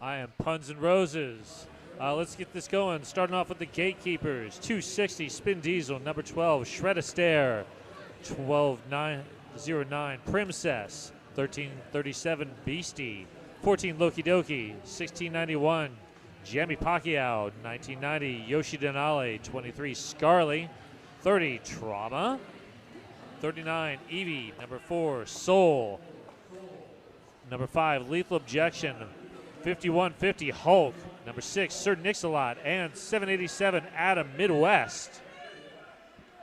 I am Puns and Roses. Let's get this going. Starting off with the Gatekeepers. 260 Spin Diesel, number 12, Shred a Stare. 1209 Princess. 1337 Beastie. 14 Loki Doki. 1691 Jamie Pacquiao. 1990 Yoshi Denali. 23 Scarly. 30 Trauma. 39 Evie. Number 4 Soul. Number 5 Lethal Objection. 5150 Hulk. Number 6 Sir Nix-a-Lot. And 787 Adam Midwest.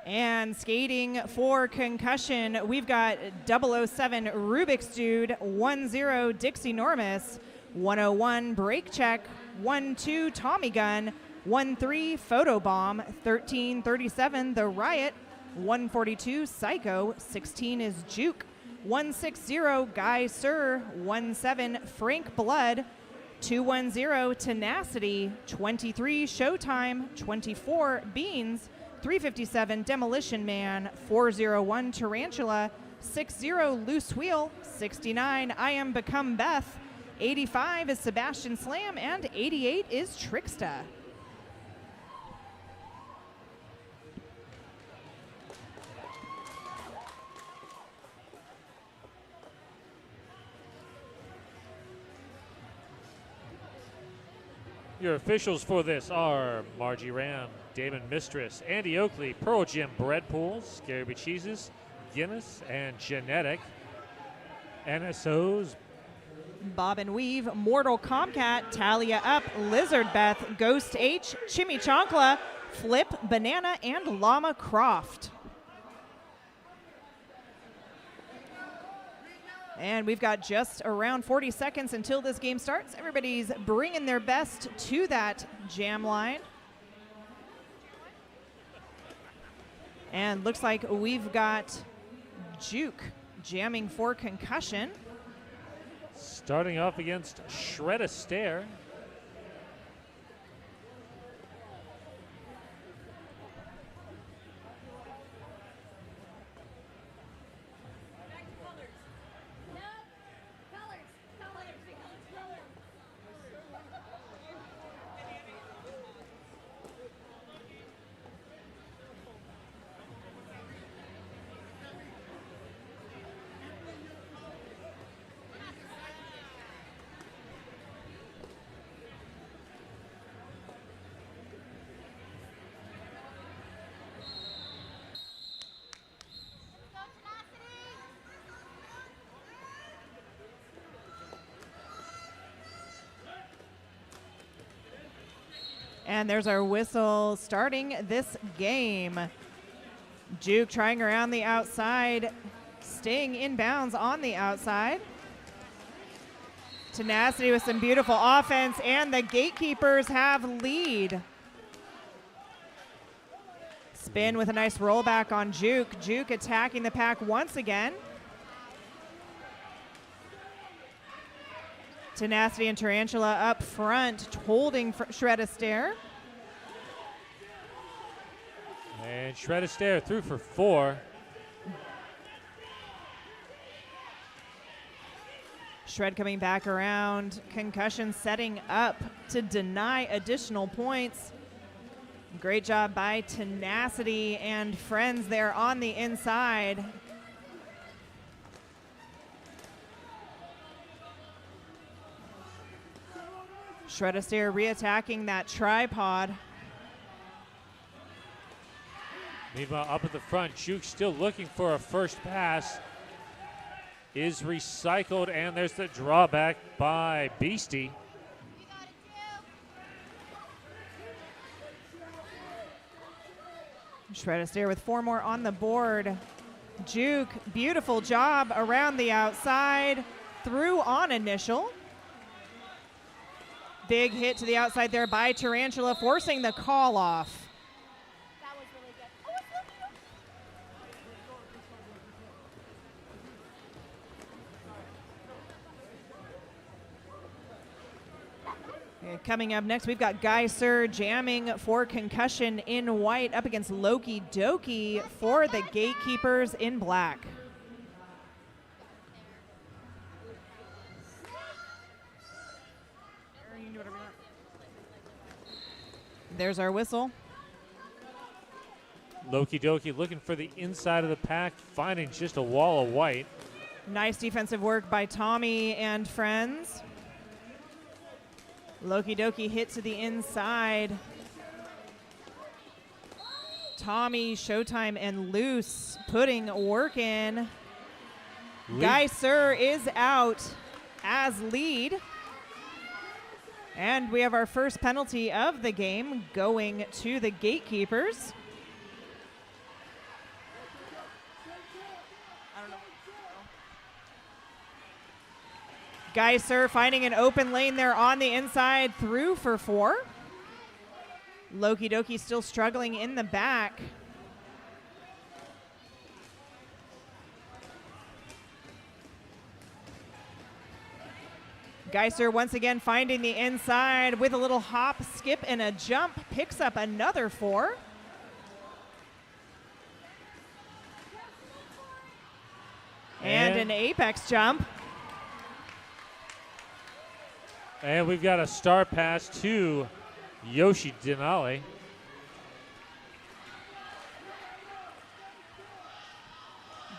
And skating for Concussion, we've got 007 Rubik's Dude, 10 Dixie Normus, 101 Brake Check, 12 Tommy Gun, 13 Photobomb, 1337 The Riot, 142 Psycho, 16 is Juke, 160 Guy Sir, 17 Frank Blood, 210 Tenacity, 23 Showtime, 24 Beans, 357 Demolition Man, 401 Tarantula, 60 Loose Wheel, 69 I Am Become Beth, 85 is Sebastian Slam, and 88 is Tricksta. Your officials for this are Margie Ram, Damon Mistress, Andy Oakley, Pearl Jim Breadpool, Scary Cheeses, Guinness, and Genetic. NSOs Bob and Weave, Mortal Comcat, Talia Up, Lizard Beth, Ghost H, Chimichancla, Flip, Banana, and Llama Croft. And we've got just around 40 seconds until this game starts. Everybody's bringing their best to that jam line. And looks like we've got Juke jamming for Concussion. starting off against Shred a Stare. And there's our whistle starting this game. Juke trying around the outside, staying in bounds on the outside. Tenacity with some beautiful offense, and the Gatekeepers have lead. Spin with a nice rollback on Juke. Juke attacking the pack once again. Tenacity and Tarantula up front, holding Shred a Stare. And Shred a Stare through for 4. Shred coming back around. Concussion setting up to deny additional points. Great job by Tenacity and friends there on the inside. Shred a Stare reattacking that tripod. Meanwhile, up at the front, Juke still looking for a first pass. Is recycled, and there's the drawback by Beastie. Shred a Stare with 4 more on the board. Juke, beautiful job around the outside. Through on initial. Big hit to the outside there by Tarantula, forcing the call off. That was really good. Coming up next, we've got Guy Sir jamming for Concussion in white up against Loki Doki for the Gatekeepers in black. There's our whistle. Loki Doki looking for the inside of the pack, finding just a wall of white. Nice defensive work by Tommy and friends. Loki Doki hit to the inside. Tommy, Showtime, and Loose putting work in. Guy Sir is out as lead. And we have our first penalty of the game going to the Gatekeepers. Guy Sir finding an open lane there on the inside, through for 4. Loki Doki still struggling in the back. Geiser once again finding the inside with a little hop, skip, and a jump. Picks up another 4. And an apex jump. And we've got a star pass to Yoshi Denali.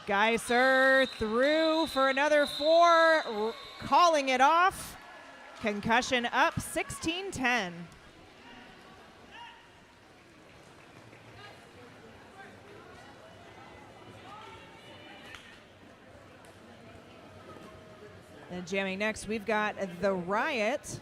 Geiser through for another 4, calling it off. Concussion up 16-10. And jamming next, we've got the Riot.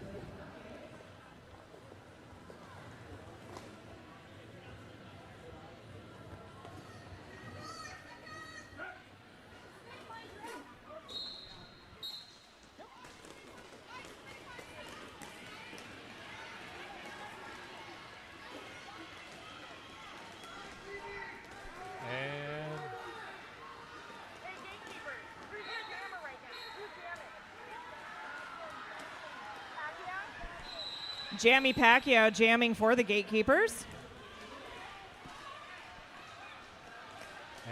Jammy Pacquiao jamming for the Gatekeepers.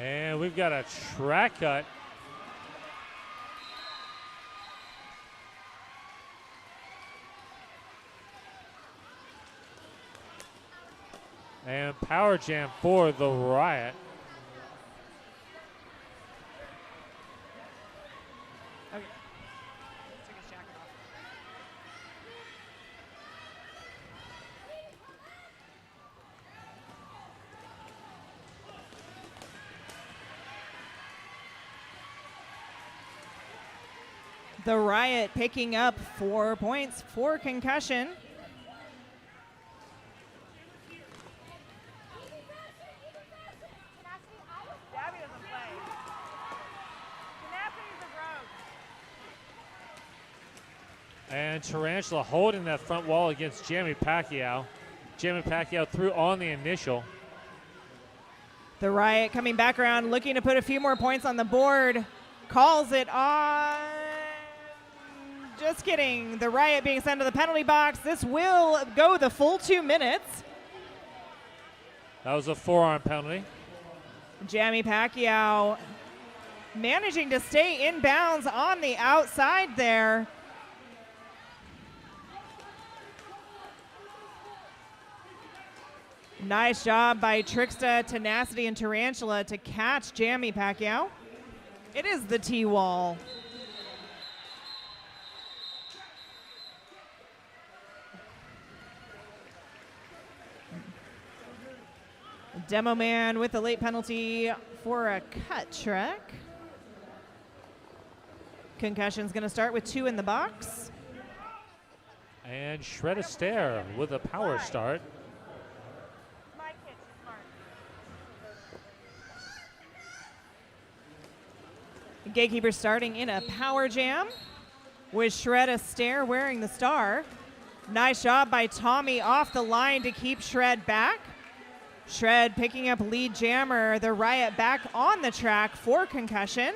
And we've got a track cut. And power jam for the Riot. Okay. The Riot picking up 4 points for Concussion. And Tarantula holding that front wall against Jammy Pacquiao. Jammy Pacquiao threw on the initial. The Riot coming back around, looking to put a few more points on the board. Calls it on. Just kidding. The Riot being sent to the penalty box. This will go the full 2 minutes. That was a forearm penalty. Jammy Pacquiao managing to stay in bounds on the outside there. Nice job by Trixta, Tenacity, and Tarantula to catch Jammy Pacquiao. It is the T-wall. Demo Man with a late penalty for a cut track. Concussion's going to start with 2 in the box. And Shred a Stare with a power start. Gatekeeper starting in a power jam with Shred a Stare wearing the star. Nice job by Tommy off the line to keep Shred back. Shred picking up lead jammer. The Riot back on the track for Concussion.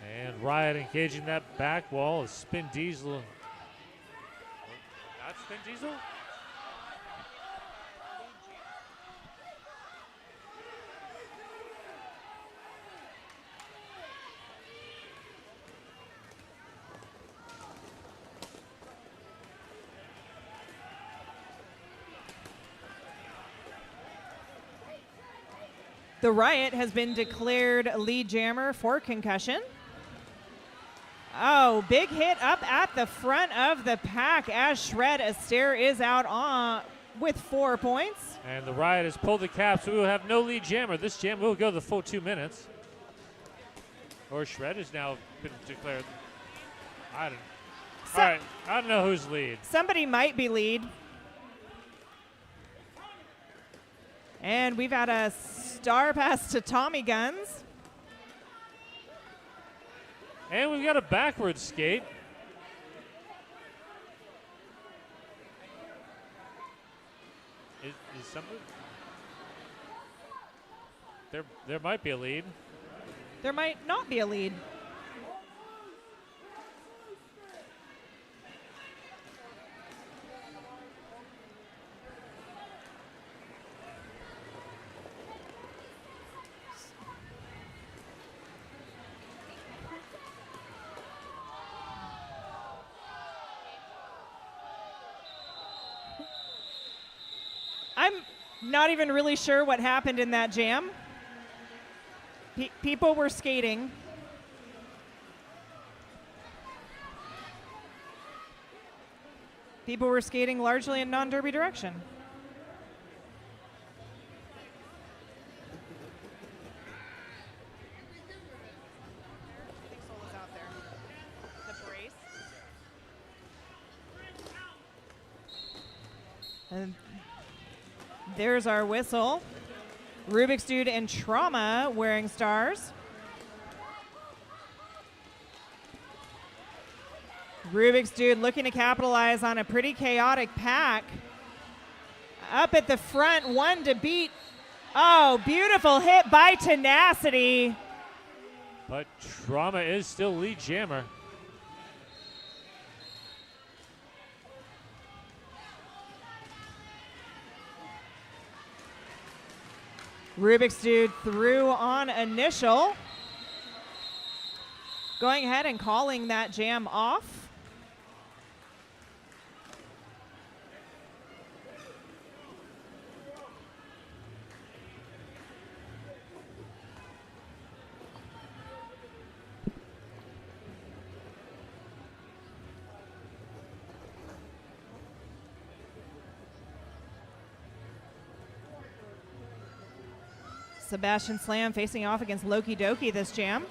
And Riot engaging that back wall is Spin Diesel. Not Spin Diesel? The Riot has been declared lead jammer for Concussion. Oh, big hit up at the front of the pack as Shred Astaire is out on with 4 points. And the Riot has pulled the cap, so we will have no lead jammer. This jam will go the full 2 minutes. Or Shred has now been declared. All right, I don't know who's lead. Somebody might be lead. And we've had a star pass to Tommy Guns. And we've got a backwards skate. Is somebody? There might be a lead. There might not be a lead. I'm not even really sure what happened in that jam. People were skating. People were skating largely in non-derby direction. And there's our whistle. Rubik's Dude and Trauma wearing stars. Rubik's Dude looking to capitalize on a pretty chaotic pack. Up at the front, one to beat. Oh, beautiful hit by Tenacity. But Trauma is still lead jammer. Rubik's Dude threw on initial. Going ahead and calling that jam off. Sebastian Slam facing off against Loki Doki this jam.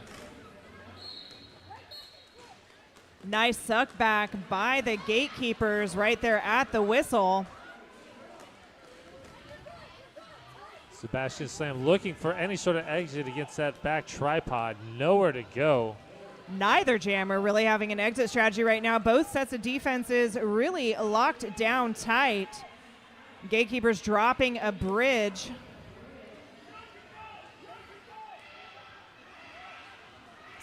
Nice suck back by the Gatekeepers right there at the whistle. Sebastian Slam looking for any sort of exit against that back tripod. Nowhere to go. Neither jammer really having an exit strategy right now. Both sets of defenses really locked down tight. Gatekeepers dropping a bridge.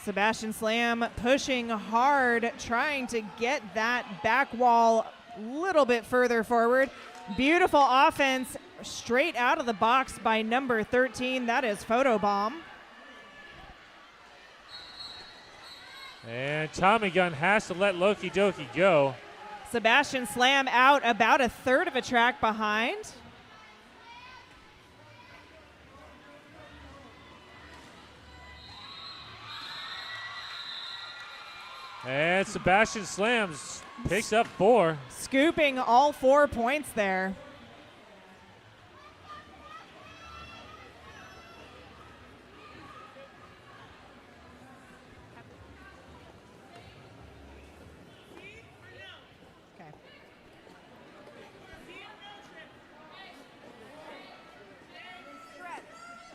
Sebastian Slam pushing hard, trying to get that back wall a little bit further forward. Beautiful offense straight out of the box by number 13. That is Photobomb. And Tommy Gun has to let Loki Doki go. Sebastian Slam out about a third of a track behind. And Sebastian Slams picks up 4. Scooping all 4 points there. Okay.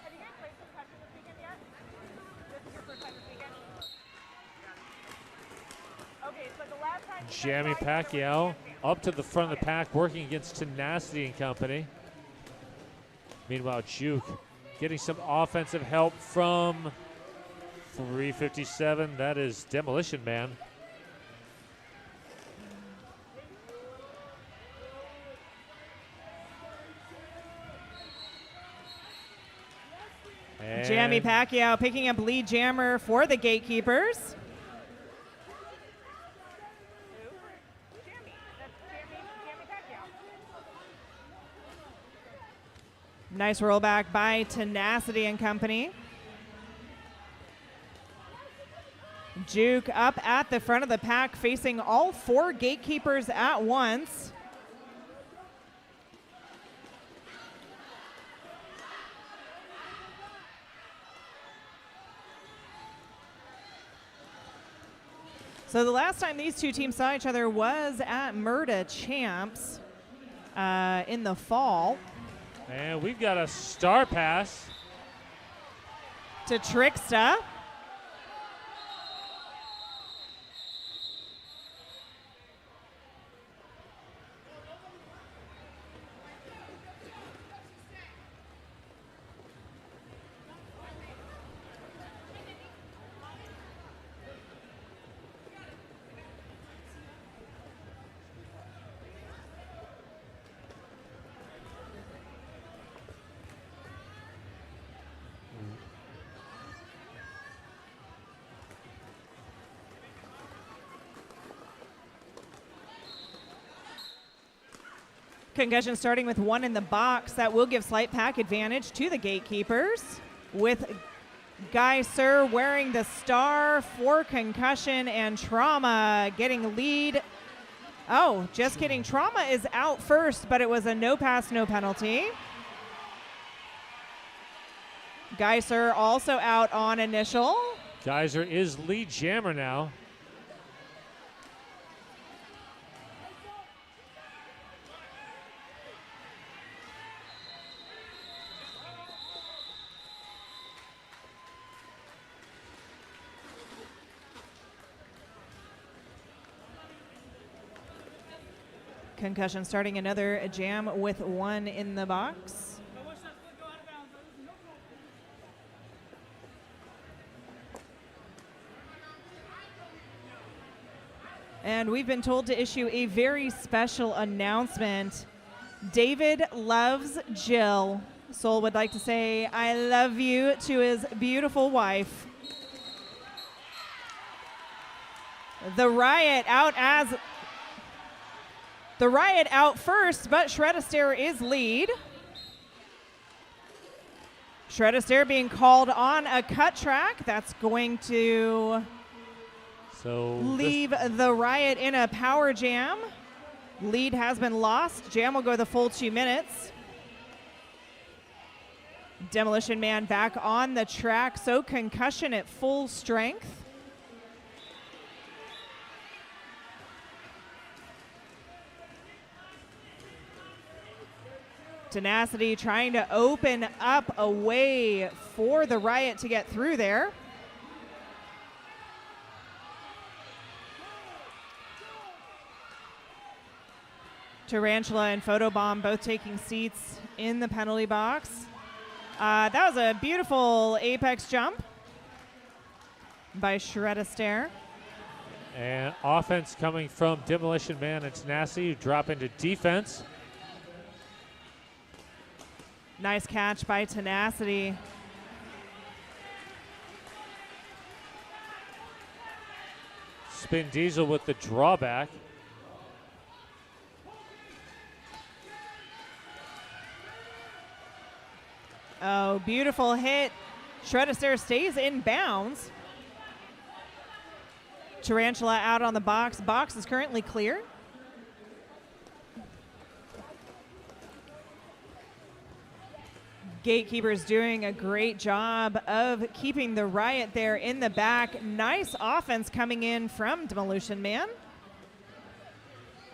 Have you guys played Concussion this weekend yet? This is your first time this weekend? Okay, so the last time Jamie Pacquiao up to the front of the pack, working against Tenacity and company. Meanwhile, Juke getting some offensive help from 357. That is Demolition Man. And Jamie Pacquiao picking up lead jammer for the Gatekeepers. Nice rollback by Tenacity and company. Juke up at the front of the pack, facing all 4 Gatekeepers at once. So the last time these two teams saw each other was at Murda Champs in the fall. And we've got a star pass to Tricksta. Concussion starting with 1 in the box. That will give slight pack advantage to the Gatekeepers, with Geyser wearing the star for Concussion, and Trauma getting lead. Oh, just kidding. Trauma is out first, but it was a no pass, no penalty. Geyser also out on initial. Geyser is lead jammer now. Concussion starting another jam with 1 in the box. And we've been told to issue a very special announcement. David loves Jill. Soul would like to say, I love you to his beautiful wife. The Riot out first, but Shred-a-Stare is lead. Shred-a-Stare being called on a cut track. That's going to leave the Riot in a power jam. Lead has been lost. Jam will go the full 2 minutes. Demolition Man back on the track, so Concussion at full strength. Tenacity trying to open up a way for the Riot to get through there. Tarantula and Photobomb both taking seats in the penalty box. That was a beautiful apex jump by Shred-a-Stare. And offense coming from Demolition Man and Tenacity, who drop into defense. Nice catch by Tenacity. Spin Diesel with the drawback. Oh, beautiful hit. Shred-a-Stare stays in bounds. Tarantula out on the box. Box is currently clear. Gatekeepers doing a great job of keeping the Riot there in the back. Nice offense coming in from Demolition Man.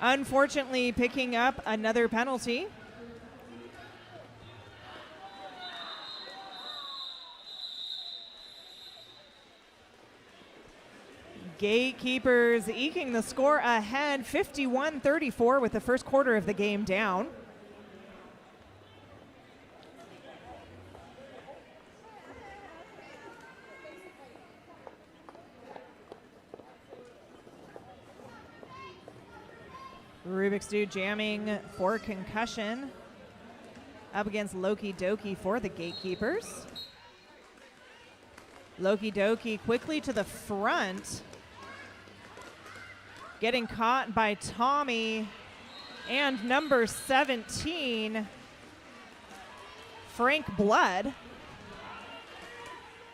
Unfortunately, picking up another penalty. Gatekeepers eking the score ahead, 51-34 with the first quarter of the game down. Rubik's Dude jamming for Concussion. Up against Loki Doki for the Gatekeepers. Loki Doki quickly to the front. Getting caught by Tommy and number 17, Frank Blood.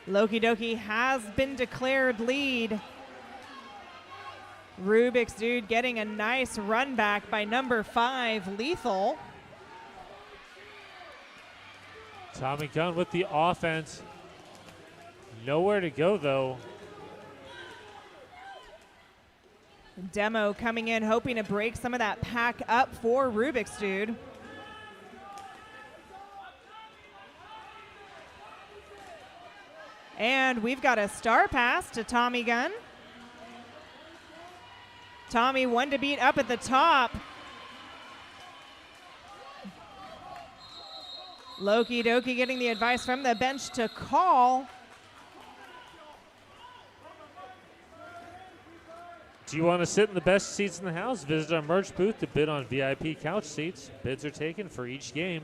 Loki Doki has been declared lead. Rubik's Dude getting a nice run back by number 5, Lethal. Tommy Gunn with the offense. Nowhere to go, though. Demo coming in, hoping to break some of that pack up for Rubik's Dude. And we've got a star pass to Tommy Gunn. Tommy one to beat up at the top. Loki Doki getting the advice from the bench to call. Do you want to sit in the best seats in the house? Visit our merch booth to bid on VIP couch seats. Bids are taken for each game.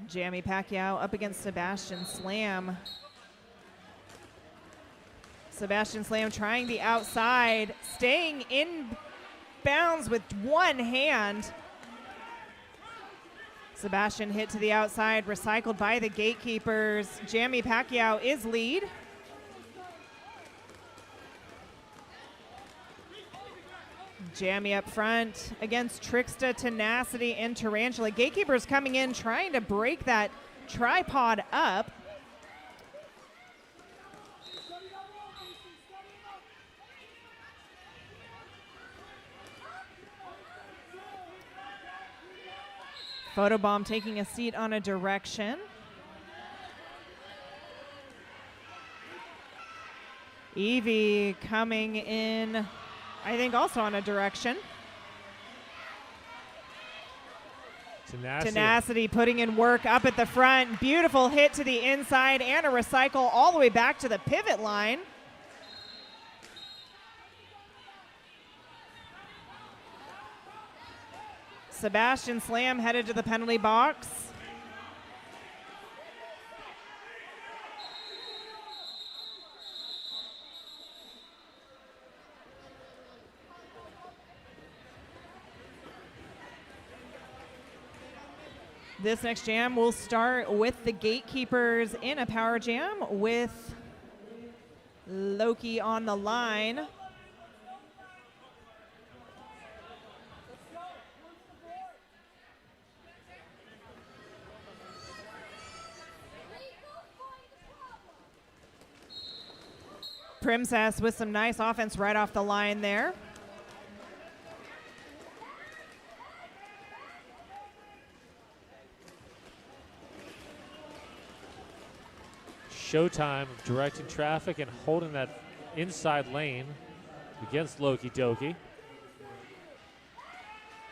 Jamie Pacquiao up against Sebastian Slam. Sebastian Slam trying the outside, staying in bounds with one hand. Sebastian hit to the outside, recycled by the Gatekeepers. Jamie Pacquiao is lead. Jamie up front against Tricksta, Tenacity, and Tarantula. Gatekeepers coming in, trying to break that tripod up. Photobomb taking a seat on a direction. Evie coming in, I think also on a direction. Tenacity putting in work up at the front. Beautiful hit to the inside and a recycle all the way back to the pivot line. Sebastian Slam headed to the penalty box. This next jam will start with the Gatekeepers in a power jam with Loki on the line. Princess with some nice offense right off the line there. Showtime directing traffic and holding that inside lane against Loki Doki.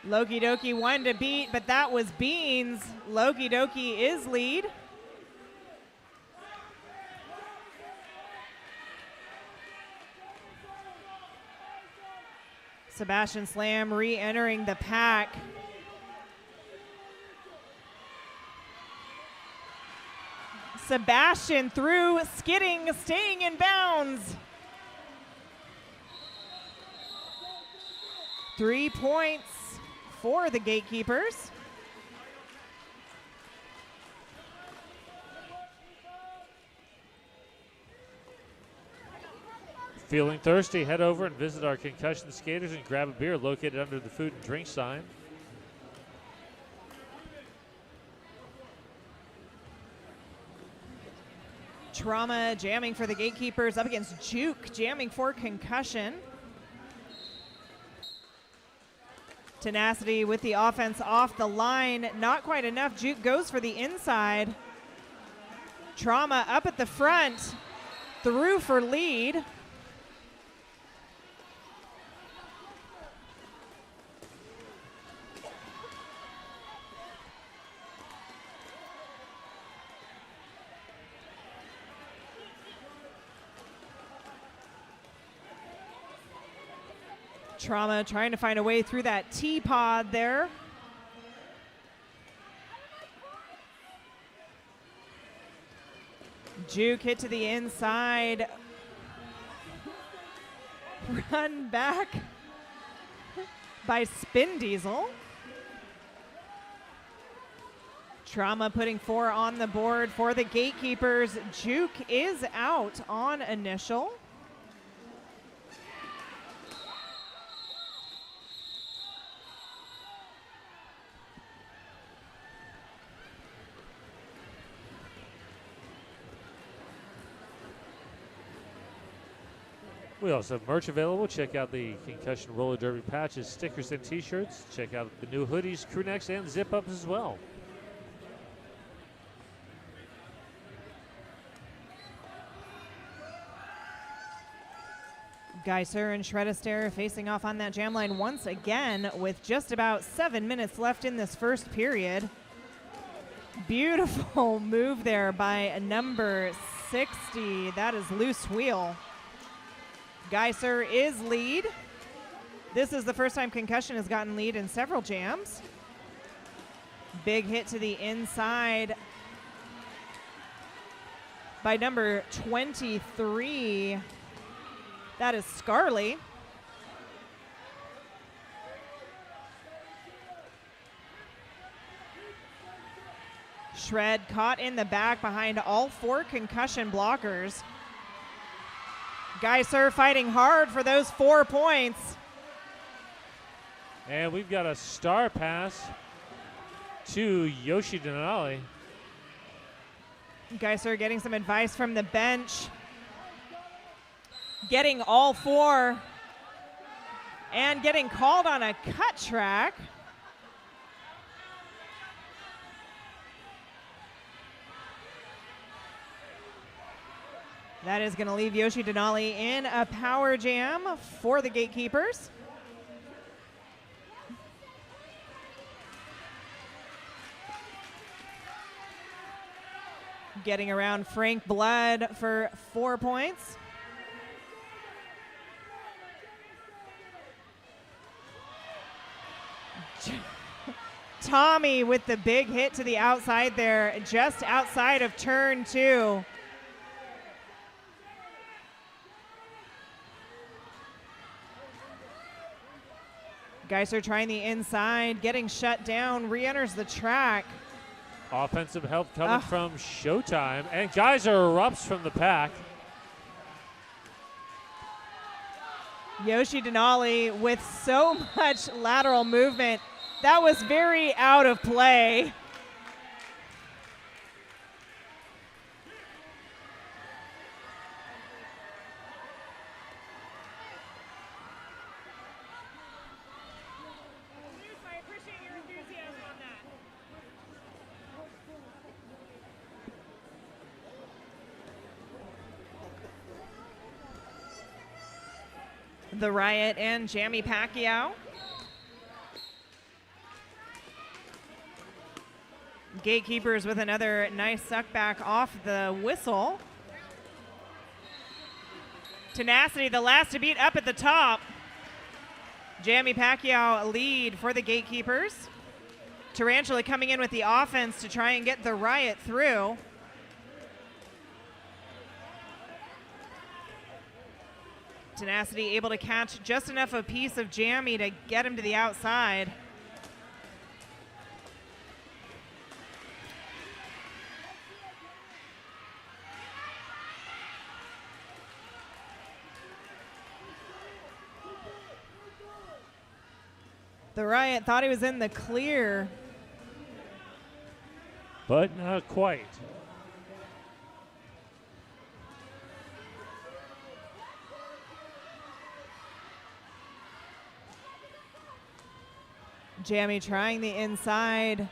Loki Doki one to beat, but that was Beans. Loki Doki is lead. Sebastian Slam re-entering the pack. Sebastian through, skidding, staying in bounds. 3 points for the Gatekeepers. Feeling thirsty, head over and visit our Concussion skaters and grab a beer located under the food and drink sign. Trauma jamming for the Gatekeepers up against Juke, jamming for Concussion. Tenacity with the offense off the line. Not quite enough. Juke goes for the inside. Trauma up at the front. Through for lead. Trauma trying to find a way through that T-pod there. Juke hit to the inside. Run back by Spin Diesel. Trauma putting 4 on the board for the Gatekeepers. Juke is out on initial. We also have merch available. Check out the Concussion Roller Derby patches, stickers, and t-shirts. Check out the new hoodies, crew necks, and zip-ups as well. Geiser and Shreddister facing off on that jam line once again with just about 7 minutes left in this first period. Beautiful move there by number 60. That is Loose Wheel. Geiser is lead. This is the first time Concussion has gotten lead in several jams. Big hit to the inside by number 23. That is Scarley. Shred caught in the back behind all 4 Concussion blockers. Geiser fighting hard for those 4 points. And we've got a star pass to Yoshi Denali. Geiser getting some advice from the bench. Getting all 4 and getting called on a cut track. That is going to leave Yoshi Denali in a power jam for the Gatekeepers. Getting around Frank Blood for 4 points. Tommy with the big hit to the outside there, just outside of turn 2. Geiser trying the inside, getting shut down, re-enters the track. Offensive help coming from Showtime, and Geiser erupts from the pack. Yoshi Denali with so much lateral movement. That was very out of play. I appreciate your enthusiasm on that. The Riot and Jamie Pacquiao. Gatekeepers with another nice suck back off the whistle. Tenacity, the last to beat up at the top. Jamie Pacquiao lead for the Gatekeepers. Tarantula coming in with the offense to try and get the Riot through. Tenacity able to catch just enough of a piece of Jamie to get him to the outside. The Riot thought he was in the clear. But not quite. Jamie trying the inside,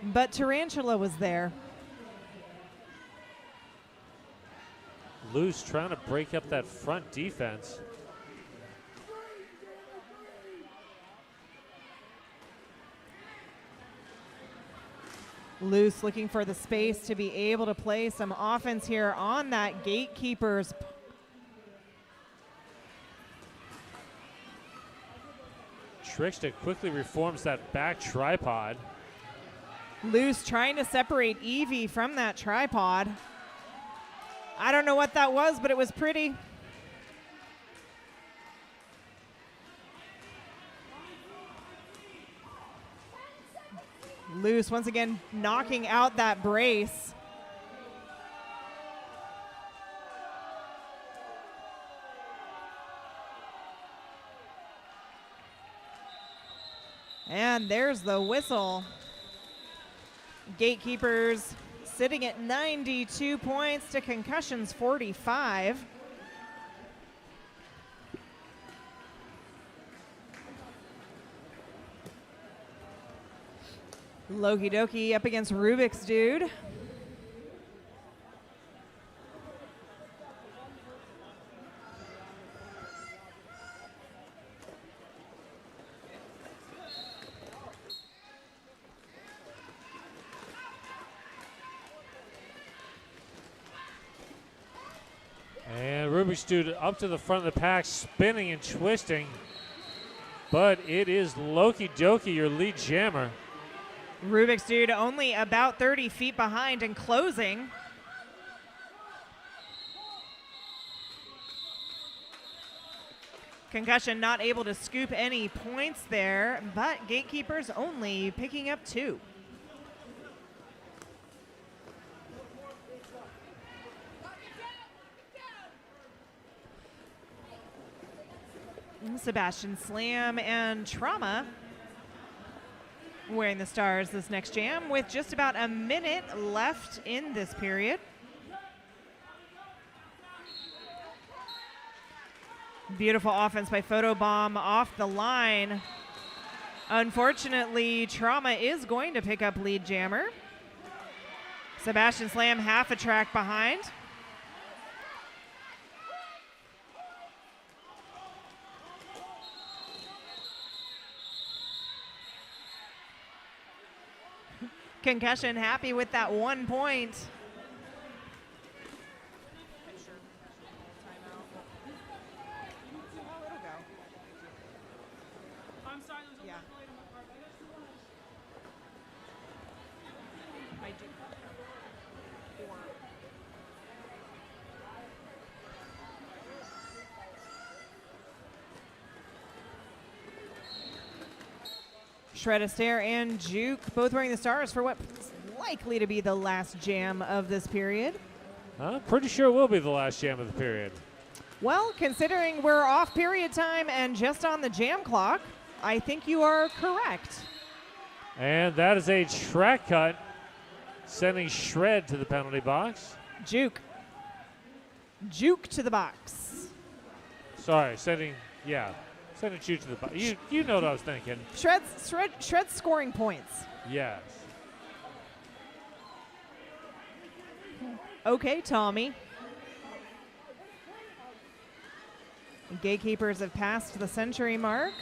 but Tarantula was there. Loose trying to break up that front defense. Loose looking for the space to be able to play some offense here on that Gatekeepers. Trickster quickly reforms that back tripod. Loose trying to separate Evie from that tripod. I don't know what that was, but it was pretty. Loose once again, knocking out that brace. And there's the whistle. Gatekeepers sitting at 92 points to Concussion's 45. Loki Doki up against Rubik's Dude. And Rubik's Dude up to the front of the pack, spinning and twisting. But it is Loki Doki, your lead jammer. Rubik's Dude only about 30 feet behind and closing. Concussion not able to scoop any points there, but Gatekeepers only picking up 2. Sebastian Slam and Trauma wearing the stars this next jam with just about a minute left in this period. Beautiful offense by Photobomb off the line. Unfortunately, Trauma is going to pick up lead jammer. Sebastian Slam half a track behind. Concussion happy with that 1 point. Shred Astaire and Juke both wearing the stars for what's likely to be the last jam of this period. Pretty sure it will be the last jam of the period. Well, considering we're off period time and just on the jam clock, I think you are correct. And that is a track cut, sending Shred to the penalty box. Juke. Juke to the box. Sorry, sending Juke to the box. You know what I was thinking. Shred's scoring points. Yes. Okay, Tommy. Gatekeepers have passed the century mark.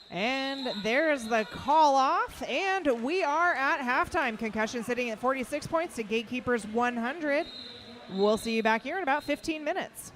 And there's the call off, and we are at halftime. Concussion sitting at 46 points to Gatekeepers 100. We'll see you back here in about 15 minutes.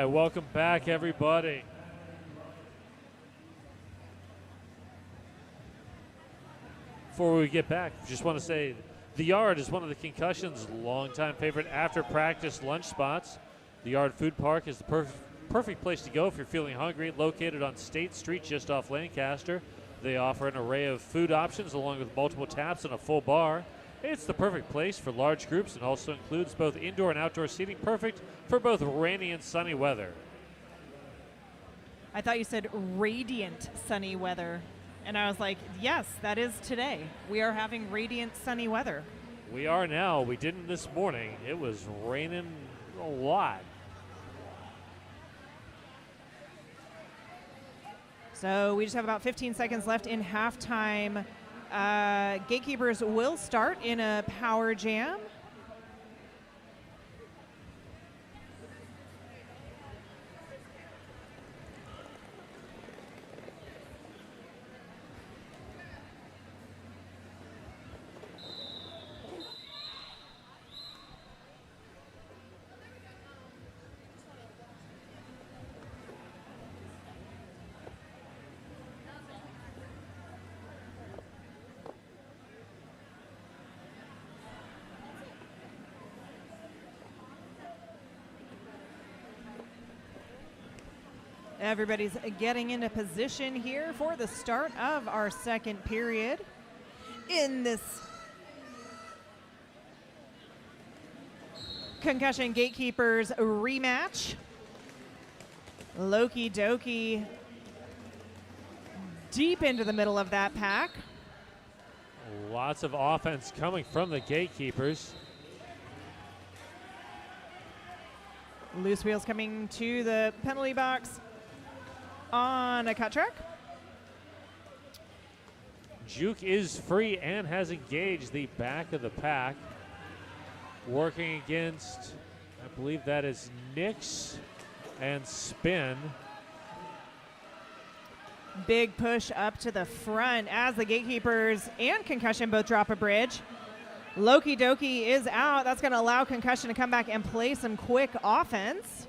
welcome back, everybody. Before we get back, just want to say the Yard is one of the Concussion's longtime favorite after-practice lunch spots. The Yard Food Park is the perfect place to go if you're feeling hungry. Located on State Street just off Lancaster, they offer an array of food options along with multiple taps and a full bar. It's the perfect place for large groups and also includes both indoor and outdoor seating, perfect for both rainy and sunny weather. I thought you said radiant sunny weather. And I was like, yes, that is today. We are having radiant sunny weather. We are now. We didn't this morning. It was raining a lot. So we just have about 15 seconds left in halftime. Gatekeepers will start in a power jam. Everybody's getting into position here for the start of our second period in this Concussion Gatekeepers rematch. Loki Doki deep into the middle of that pack. Lots of offense coming from the Gatekeepers. Loose wheels coming to the penalty box on a cut track. Juke is free and has engaged the back of the pack. Working against, I believe that is Nix and Spin. Big push up to the front as the Gatekeepers and Concussion both drop a bridge. Loki Doki is out. That's going to allow Concussion to come back and play some quick offense.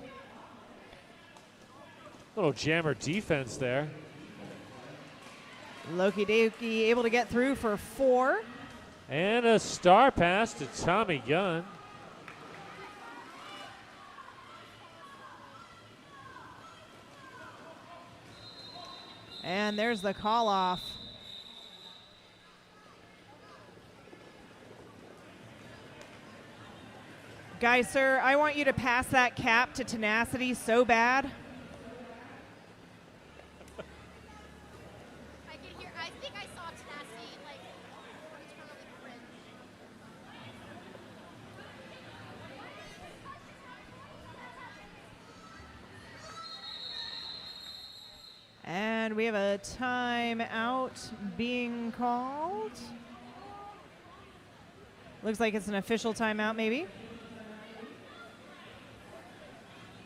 Little jammer defense there. Loki Doki able to get through for 4. And a star pass to Tommy Gunn. And there's the call off. Geiser, I want you to pass that cap to Tenacity so bad. I can hear. I think I saw Tenacity like eternally cringe. And we have a timeout being called. Looks like it's an official timeout, maybe.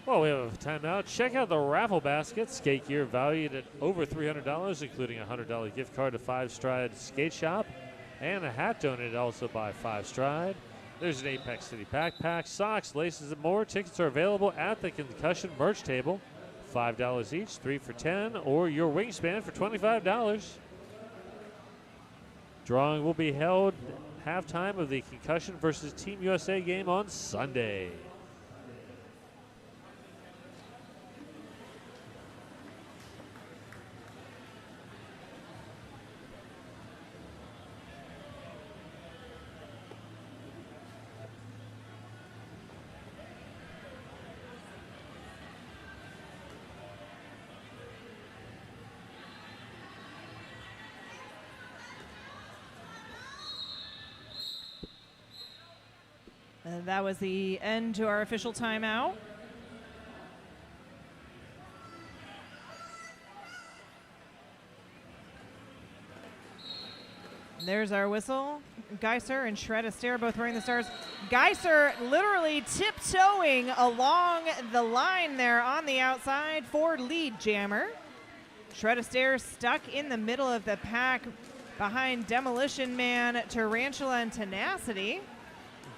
Well, we have a timeout. Check out the raffle basket. Skate gear valued at over $300, including a $100 gift card to 5 Stride Skate Shop and a hat donated also by 5 Stride. There's an Apex City backpack, socks, laces, and more. Tickets are available at the Concussion merch table. $5 each, 3 for $10, or your wingspan for $25. Drawing will be held halftime of the Concussion versus Team USA game on Sunday. And that was the end to our official timeout. There's our whistle. Geiser and Shred Astaire both wearing the stars. Geiser literally tiptoeing along the line there on the outside for lead jammer. Shred Astaire stuck in the middle of the pack behind Demolition Man, Tarantula, and Tenacity.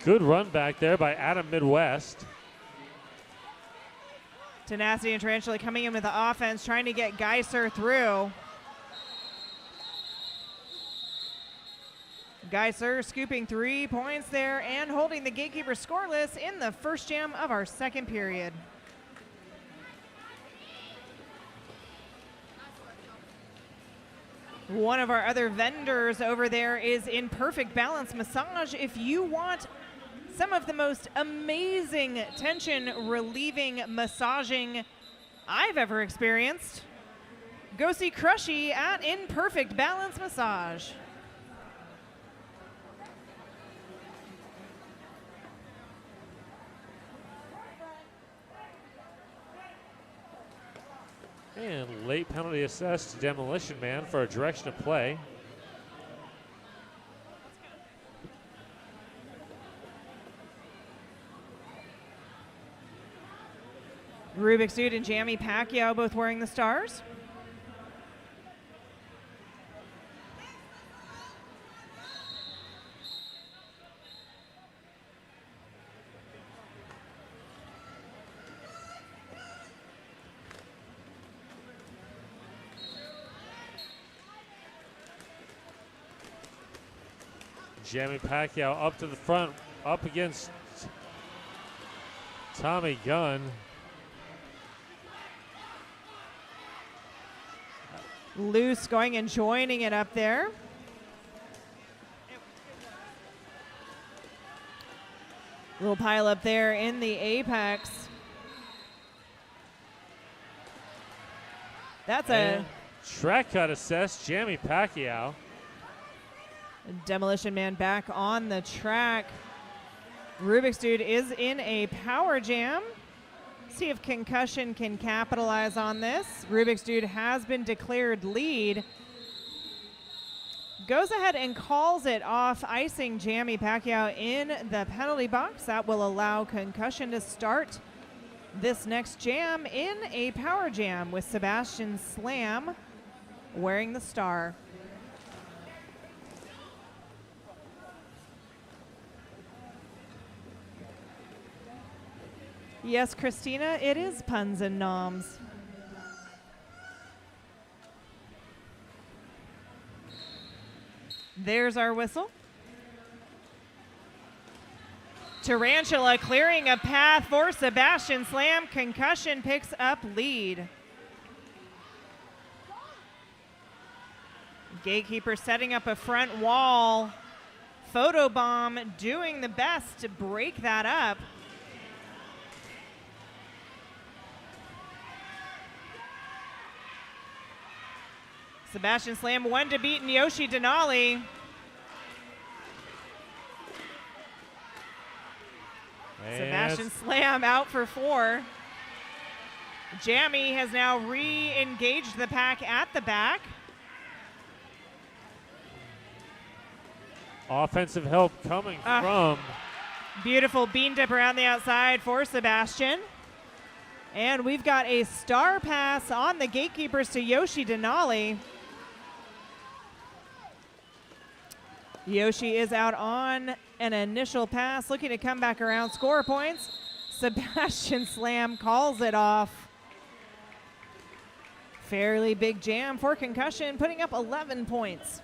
Good run back there by Adam Midwest. Tenacity and Tarantula coming in with the offense, trying to get Geiser through. Geiser scooping 3 points there and holding the Gatekeepers scoreless in the first jam of our second period. One of our other vendors over there is in Perfect Balance Massage. If you want some of the most amazing tension relieving massaging I've ever experienced, go see Crushy at In Perfect Balance Massage. And late penalty assessed to Demolition Man for a direction of play. Rubik's Dude and Jamie Pacquiao both wearing the stars. Jamie Pacquiao up to the front, up against Tommy Gunn. Loose going and joining it up there. Little pile up there in the apex. That's and track cut assessed, Jamie Pacquiao. Demolition Man back on the track. Rubik's Dude is in a power jam. See if Concussion can capitalize on this. Rubik's Dude has been declared lead. Goes ahead and calls it off, icing Jamie Pacquiao in the penalty box. That will allow Concussion to start this next jam in a power jam with Sebastian Slam wearing the star. Yes, Christina, it is puns and noms. There's our whistle. Tarantula clearing a path for Sebastian Slam. Concussion picks up lead. Gatekeeper setting up a front wall. Photobomb doing the best to break that up. Sebastian Slam one to beat Yoshi Denali. Sebastian Slam out for 4. Jamie has now re-engaged the pack at the back. Offensive help coming from. Beautiful bean dip around the outside for Sebastian. And we've got a star pass on the Gatekeepers to Yoshi Denali. Yoshi is out on an initial pass, looking to come back around, score points. Sebastian Slam calls it off. Fairly big jam for Concussion, putting up 11 points.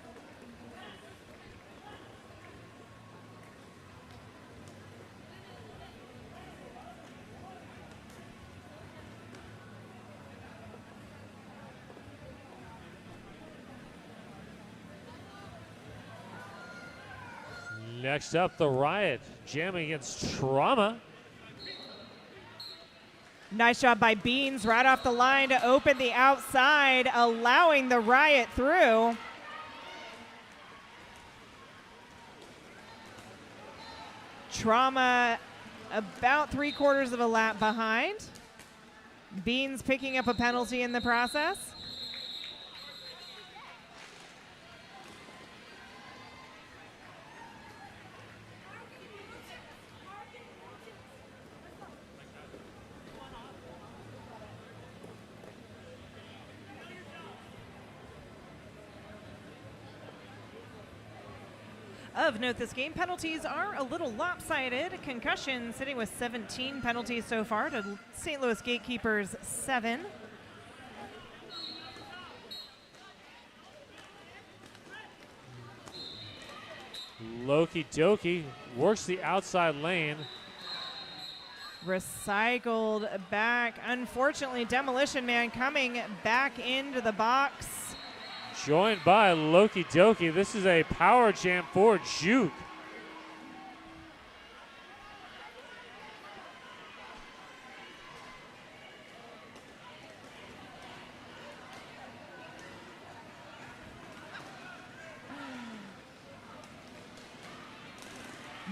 Next up, the Riot jamming against Trauma. Nice job by Beans right off the line to open the outside, allowing the Riot through. Trauma about 3/4 of a lap behind. Beans picking up a penalty in the process. Of note, this game penalties are a little lopsided. Concussion sitting with 17 penalties so far to St. Louis Gatekeepers 7. Loki Doki works the outside lane. Recycled back. Unfortunately, Demolition Man coming back into the box. Joined by Loki Doki. This is a power jam for Juke.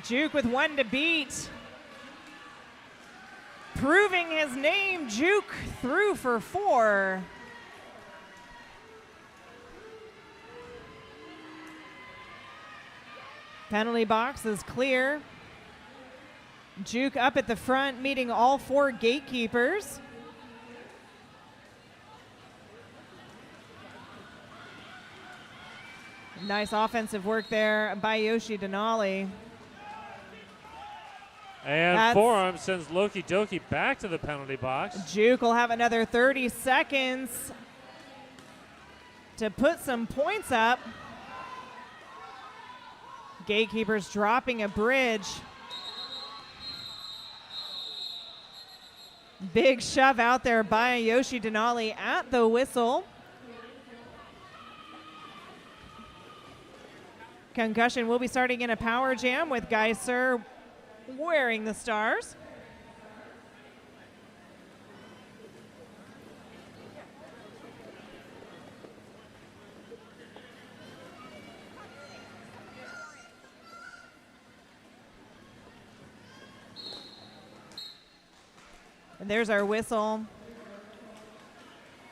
Juke with one to beat. Proving his name, Juke through for 4. Penalty box is clear. Juke up at the front, meeting all 4 Gatekeepers. Nice offensive work there by Yoshi Denali. And forearm sends Loki Doki back to the penalty box. Juke will have another 30 seconds to put some points up. Gatekeepers dropping a bridge. Big shove out there by Yoshi Denali at the whistle. Concussion will be starting in a power jam with Geiser wearing the stars. And there's our whistle.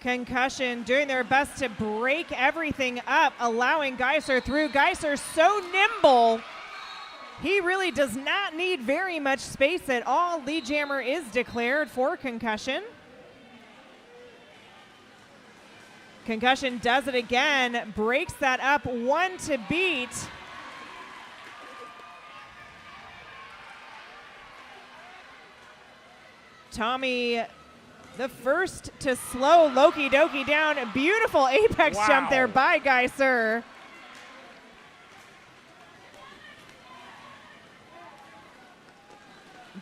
Concussion doing their best to break everything up, allowing Geiser through. Geiser so nimble. He really does not need very much space at all. Lead jammer is declared for Concussion. Concussion does it again, breaks that up, 1 to beat. Tommy, the first to slow Loki Doki down. A beautiful apex jump there by Geiser.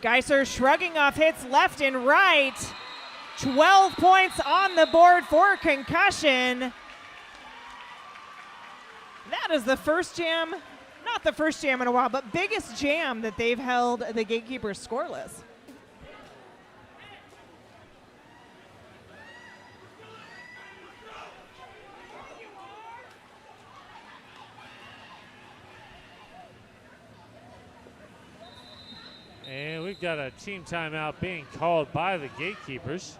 Geiser shrugging off hits left and right. 12 points on the board for Concussion. That is the first jam, not the first jam in a while, but biggest jam that they've held the Gatekeepers scoreless. And we've got a team timeout being called by the Gatekeepers.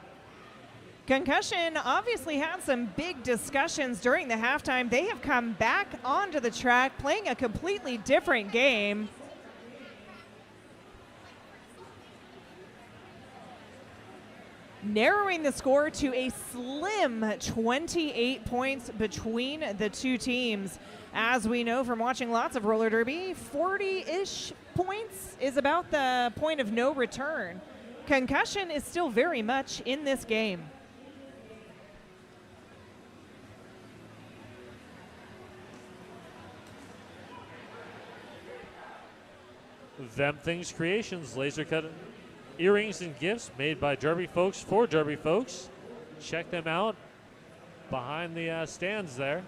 Concussion obviously had some big discussions during the halftime. They have come back onto the track, playing a completely different game. Narrowing the score to a slim 28 points between the two teams. As we know from watching lots of roller derby, 40-ish points is about the point of no return. Concussion is still very much in this game. Them Things Creations, laser cut earrings and gifts made by Derby folks for Derby folks. Check them out behind the stands there.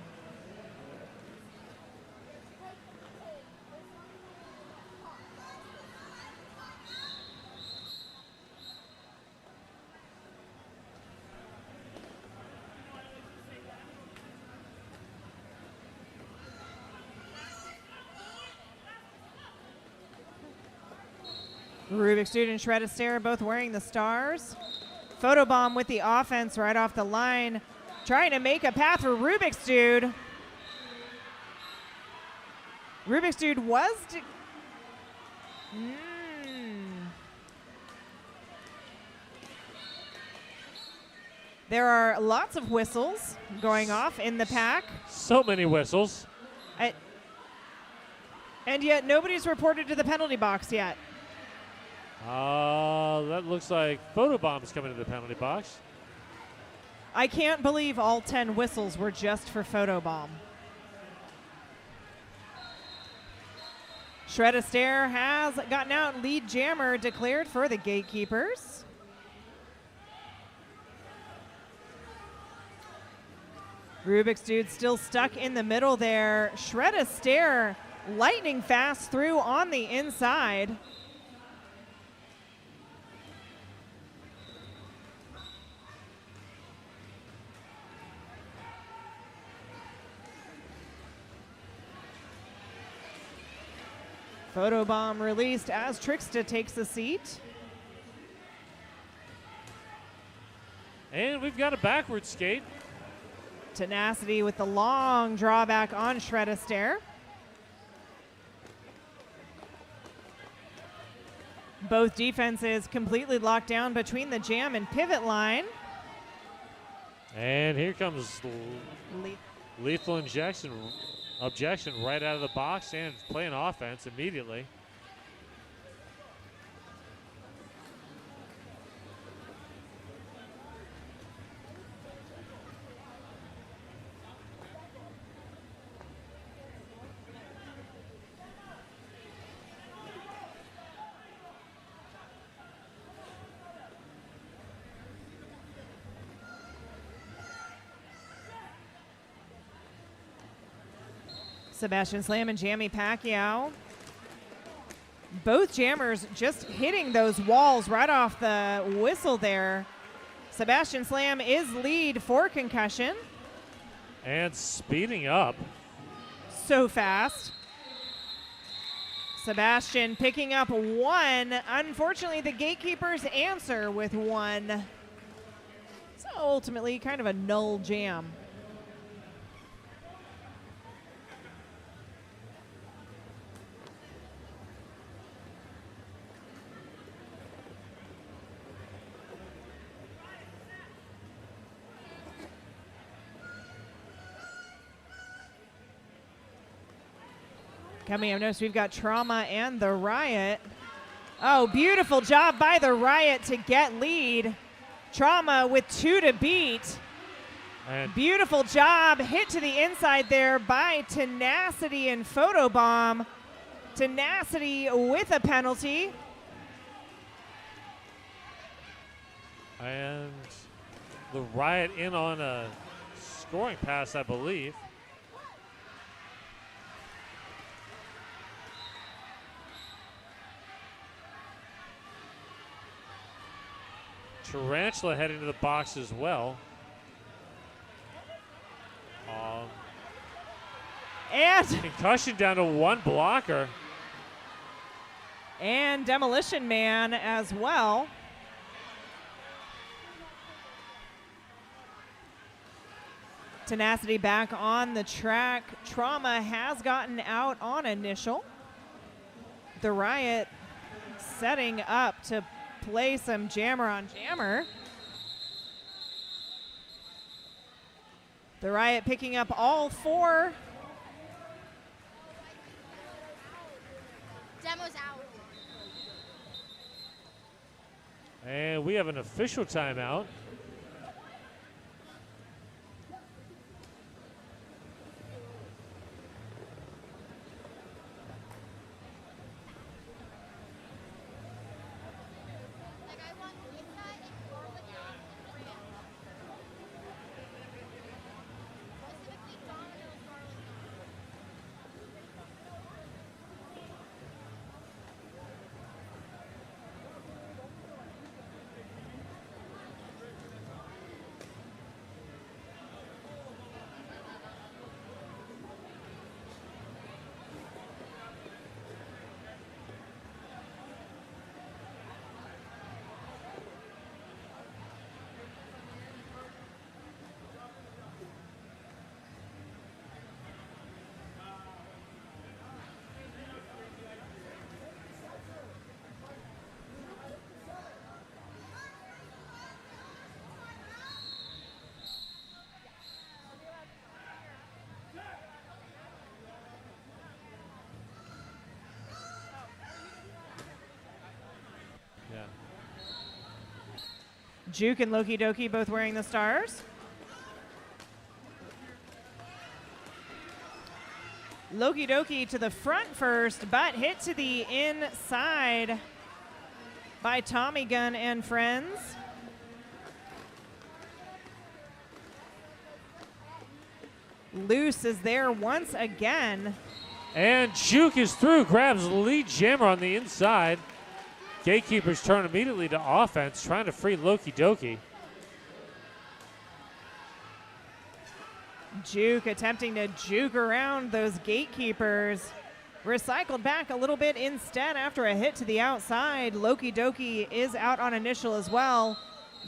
Rubik's Dude and Shred Astaire both wearing the stars. Photobomb with the offense right off the line, trying to make a path for Rubik's Dude. Rubik's Dude was... There are lots of whistles going off in the pack. So many whistles. And yet nobody's reported to the penalty box yet. That looks like photobombs coming to the penalty box. I can't believe all 10 whistles were just for photobomb. Shred Astaire has gotten out. Lead jammer declared for the Gatekeepers. Rubik's Dude still stuck in the middle there. Shred Astaire lightning fast through on the inside. Photobomb released as Tricksta takes the seat. And we've got a backward skate. Tenacity with the long drawback on Shred Astaire. Both defenses completely locked down between the jam and pivot line. And here comes lethal objection right out of the box and playing offense immediately. Sebastian Slam and Jamie Pacquiao. Both jammers just hitting those walls right off the whistle there. Sebastian Slam is lead for Concussion. And speeding up. So fast. Sebastian picking up one. Unfortunately, the Gatekeepers answer with one. So ultimately, kind of a null jam. Coming up next, we've got Trauma and the Riot. Oh, beautiful job by the Riot to get lead. Trauma with 2 to beat. And beautiful job, hit to the inside there by Tenacity and Photobomb. Tenacity with a penalty. And the Riot in on a scoring pass, I believe. Tarantula heading to the box as well. And Concussion down to 1 blocker. And Demolition Man as well. Tenacity back on the track. Trauma has gotten out on initial. The Riot setting up to play some jammer on jammer. The Riot picking up all 4. Demo's out. And we have an official timeout. Juke and Loki Doki both wearing the stars. Loki Doki to the front first, but hit to the inside by Tommy Gun and friends. Loose is there once again. And Juke is through, grabs the lead jammer on the inside. Gatekeepers turn immediately to offense, trying to free Loki Doki. Juke attempting to juke around those Gatekeepers. Recycled back a little bit instead after a hit to the outside. Loki Doki is out on initial as well.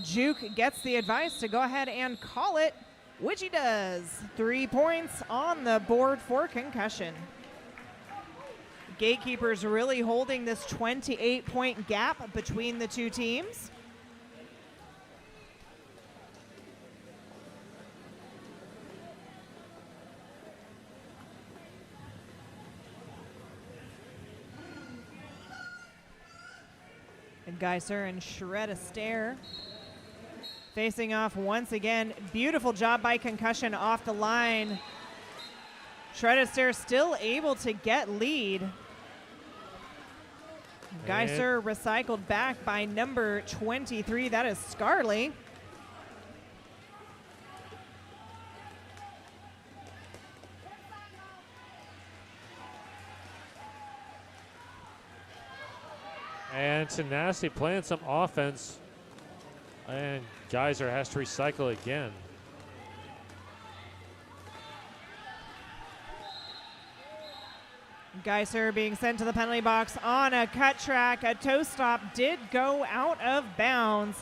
Juke gets the advice to go ahead and call it, which he does. 3 points on the board for Concussion. Gatekeepers really holding this 28-point gap between the two teams. And Geiser and Shred Astaire facing off once again. Beautiful job by Concussion off the line. Shred Astaire still able to get lead. Geiser recycled back by number 23. That is Scarley. And Tenacity playing some offense. And Geiser has to recycle again. Geiser being sent to the penalty box on a cut track. A toe stop did go out of bounds.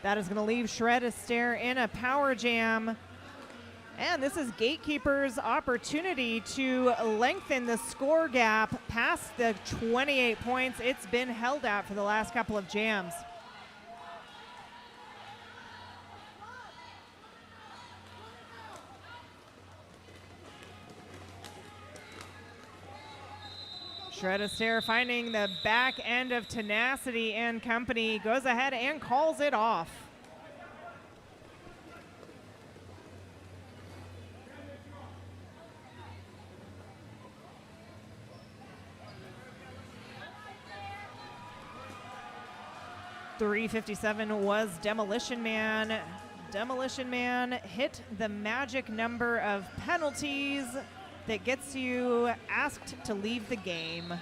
That is going to leave Shred Astaire in a power jam. And this is Gatekeepers' opportunity to lengthen the score gap past the 28 points it's been held at for the last couple of jams. Shred Astaire finding the back end of Tenacity and company, goes ahead and calls it off. .357 was Demolition Man. Demolition Man hit the magic number of penalties that gets you asked to leave the game.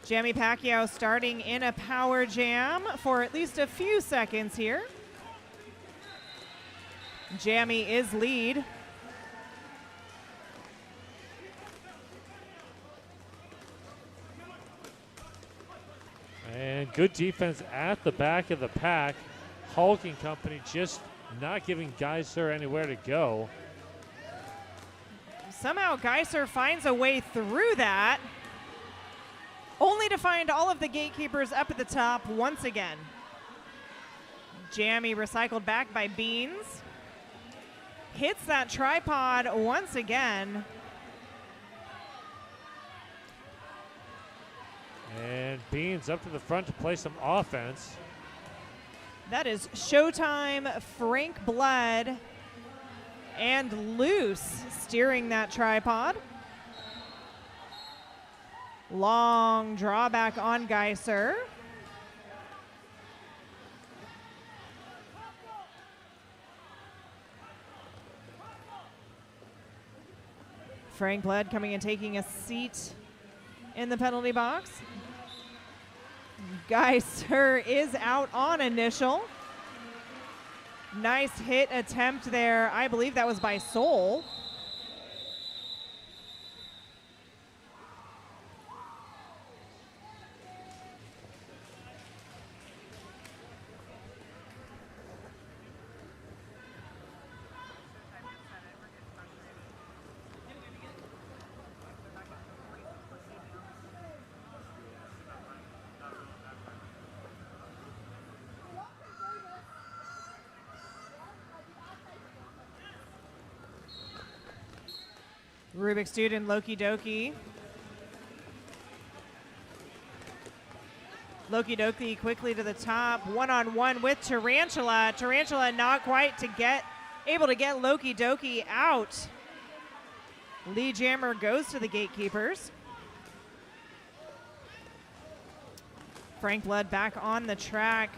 Jamie Pacquiao starting in a power jam for at least a few seconds here. Jamie is lead. And good defense at the back of the pack. Hulking company just not giving Geiser anywhere to go. Somehow Geiser finds a way through that, only to find all of the Gatekeepers up at the top once again. Jammy recycled back by Beans. Hits that tripod once again. And Beans up to the front to play some offense. That is Showtime, Frank Blood, and Loose steering that tripod. Long drawback on Geiser. Frank Blood coming and taking a seat in the penalty box. Geiser is out on initial. Nice hit attempt there. I believe that was by Soul. Rubik's Dude and Loki Doki. Loki Doki quickly to the top, one-on-one with Tarantula. Tarantula not quite able to get Loki Doki out. Lee Jammer goes to the Gatekeepers. Frank Blood back on the track.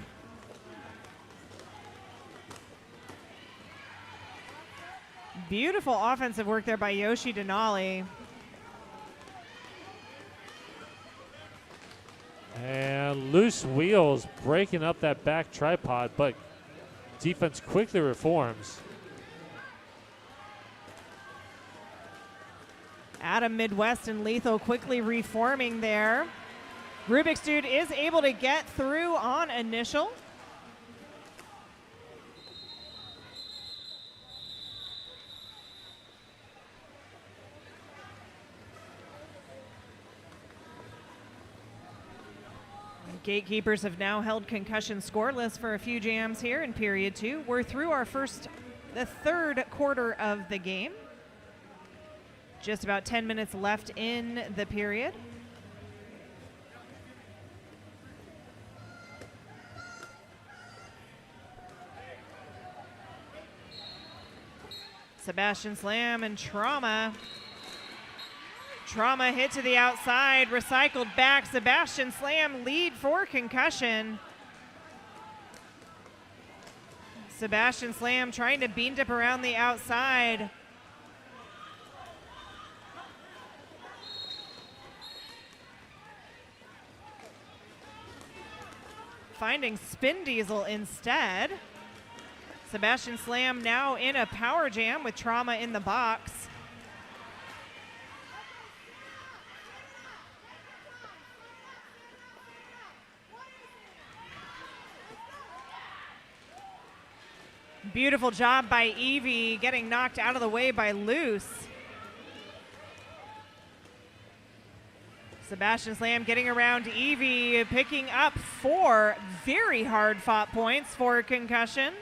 Beautiful offensive work there by Yoshi Denali. And loose wheels breaking up that back tripod, but defense quickly reforms. Adam Midwest and Lethal quickly reforming there. Rubik's Dude is able to get through on initial. Gatekeepers have now held Concussion scoreless for a few jams here in period 2. We're through the third quarter of the game. Just about 10 minutes left in the period. Sebastian Slam and Trauma. Trauma hit to the outside, recycled back. Sebastian Slam lead for Concussion. Sebastian Slam trying to bean dip around the outside. Finding Spin Diesel instead. Sebastian Slam now in a power jam with Trauma in the box. Beautiful job by Evie, getting knocked out of the way by Loose. Sebastian Slam getting around Evie, picking up 4 very hard fought points for Concussion.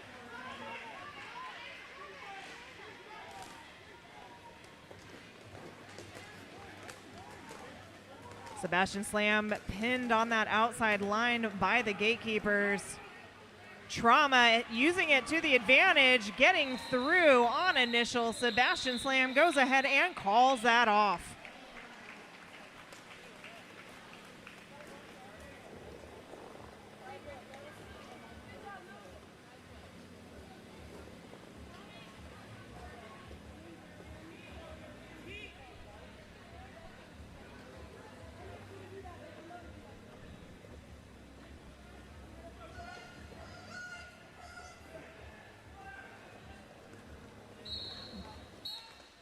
Sebastian Slam pinned on that outside line by the Gatekeepers. Trauma using it to the advantage, getting through on initial. Sebastian Slam goes ahead and calls that off.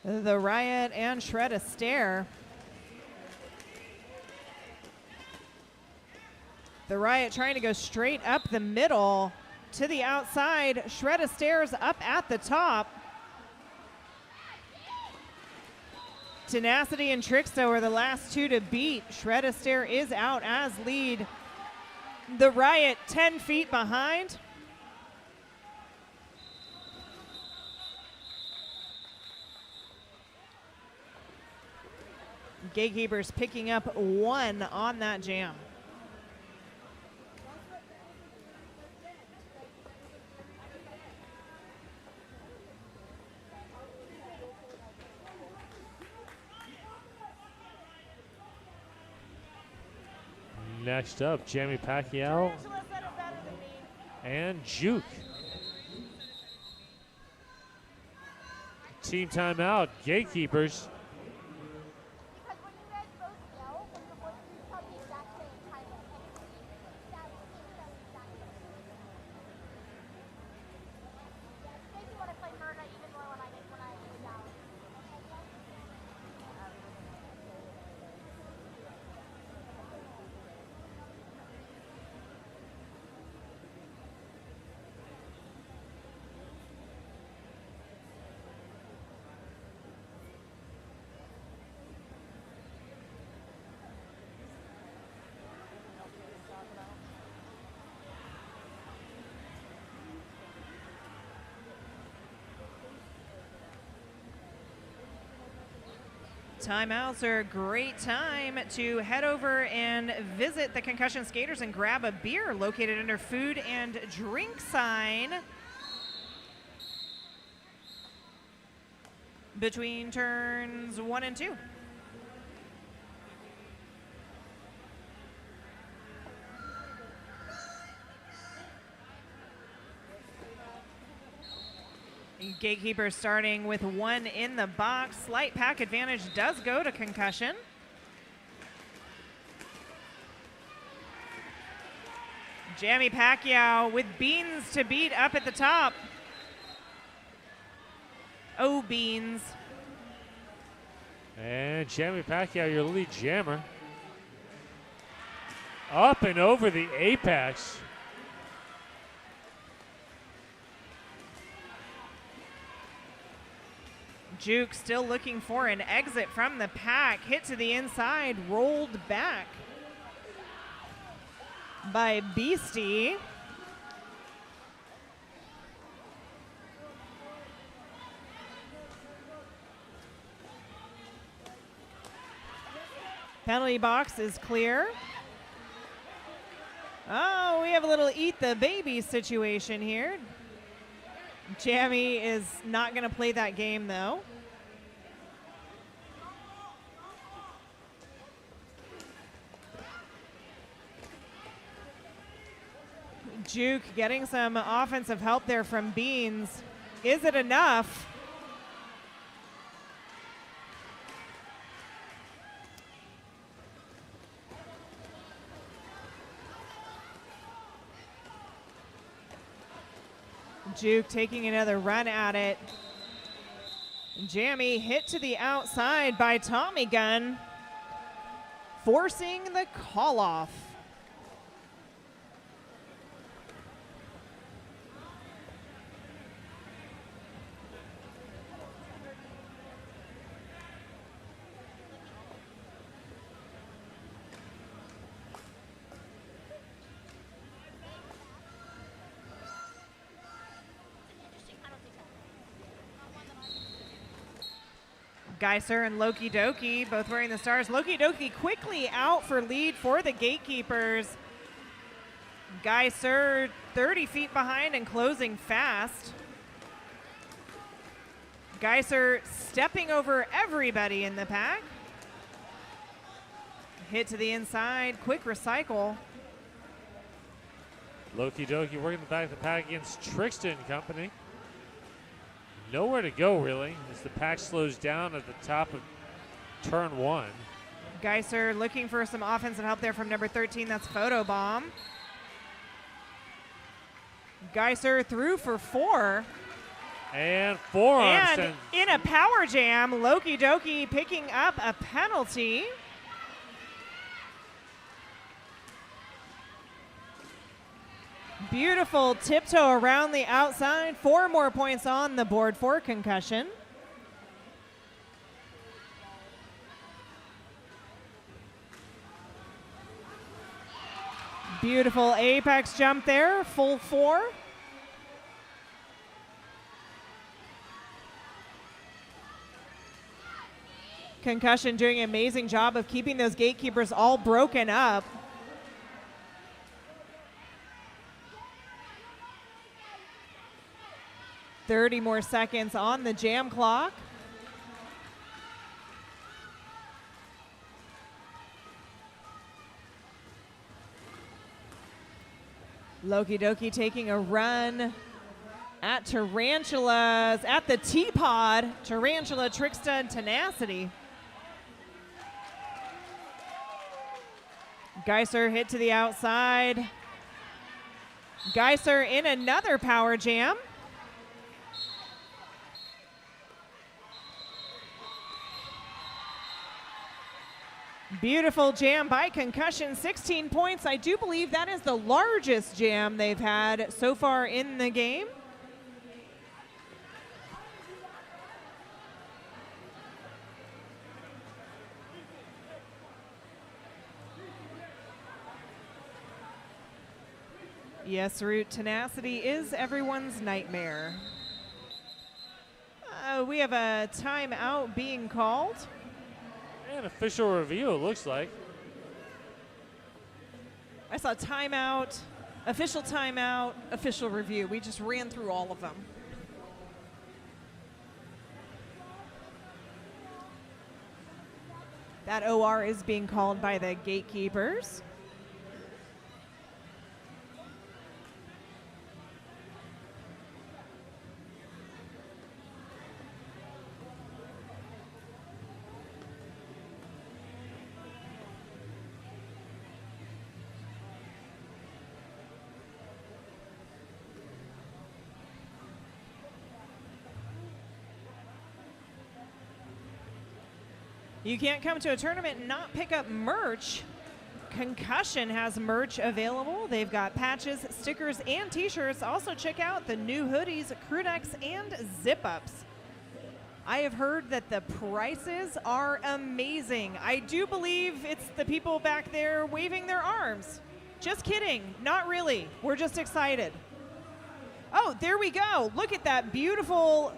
The Riot and Shred a Stare. The Riot trying to go straight up the middle to the outside. Shred a Stare's up at the top. Tenacity and Trixto are the last 2 to beat. Shred a Stare is out as lead. The Riot 10 feet behind. Gatekeepers picking up 1 on that jam. Next up, Jamie Pacquiao and Juke. Team timeout, Gatekeepers. Because when you guys both yell, when your voices tell the exact same time, and that seems the exact same. Yeah, it makes me want to play Myrna even more when I get down. Timeouts are a great time to head over and visit the Concussion Skaters and grab a beer located under food and drink sign between turns 1 and 2. Gatekeepers starting with 1 in the box. Slight pack advantage does go to Concussion. Jamie Pacquiao with Beans to beat up at the top. Oh, Beans. And Jamie Pacquiao, your lead jammer. Up and over the apex. Juke still looking for an exit from the pack. Hit to the inside, rolled back by Beastie. Penalty box is clear. Oh, we have a little eat the baby situation here. Jamie is not going to play that game, though. Juke getting some offensive help there from Beans. Is it enough? Juke taking another run at it. Jamie hit to the outside by Tommy Gun, forcing the call off. Geiser and Loki Doki both wearing the stars. Loki Doki quickly out for lead for the Gatekeepers. Geiser 30 feet behind and closing fast. Geiser stepping over everybody in the pack. Hit to the inside, quick recycle. Loki Doki working the back of the pack against Trixton and company. Nowhere to go, really, as the pack slows down at the top of turn 1. Geiser looking for some offensive help there from number 13. That's Photobomb. Geiser through for 4. And forearms. And in a power jam, Loki Doki picking up a penalty. Beautiful tiptoe around the outside. 4 more points on the board for Concussion. Beautiful apex jump there, full 4. Concussion doing an amazing job of keeping those Gatekeepers all broken up. $30 more seconds on the jam clock. Loki Doki taking a run at Tarantulas, at the T-Pod. Tarantula, Tricksta, and Tenacity. Geiser hit to the outside. Geiser in another power jam. Beautiful jam by Concussion, 16 points. I do believe that is the largest jam they've had so far in the game. Yes, Root, tenacity is everyone's nightmare. We have a timeout being called. And official review, it looks like. I saw timeout, official review. We just ran through all of them. That OR is being called by the Gatekeepers. You can't come to a tournament and not pick up merch. Concussion has merch available. They've got patches, stickers, and t-shirts. Also check out the new hoodies, crew necks, and zip-ups. I have heard that the prices are amazing. I do believe it's the people back there waving their arms. Just kidding, not really. We're just excited. Oh, there we go. Look at that beautiful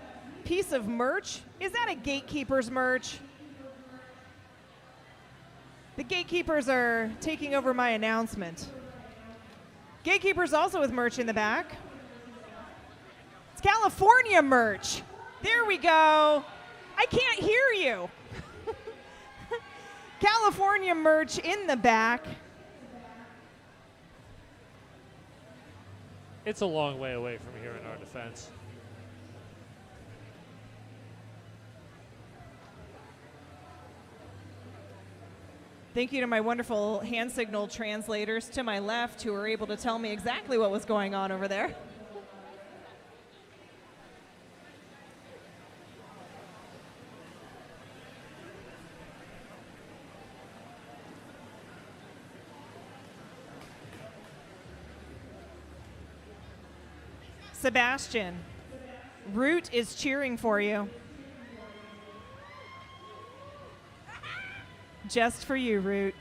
piece of merch. Is that a Gatekeepers merch? The Gatekeepers are taking over my announcement. Gatekeepers also with merch in the back. It's California merch. There we go. I can't hear you. California merch in the back. It's a long way away from here in our defense. Thank you to my wonderful hand signal translators to my left who were able to tell me exactly what was going on over there. Sebastian, Root is cheering for you. Just for you, Root.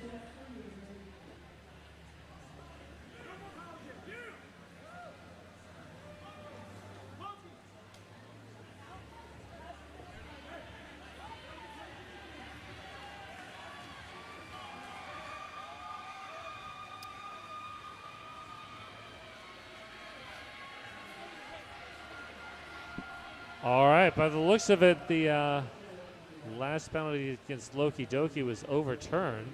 All right, by the looks of it, the last penalty against Loki Doki was overturned.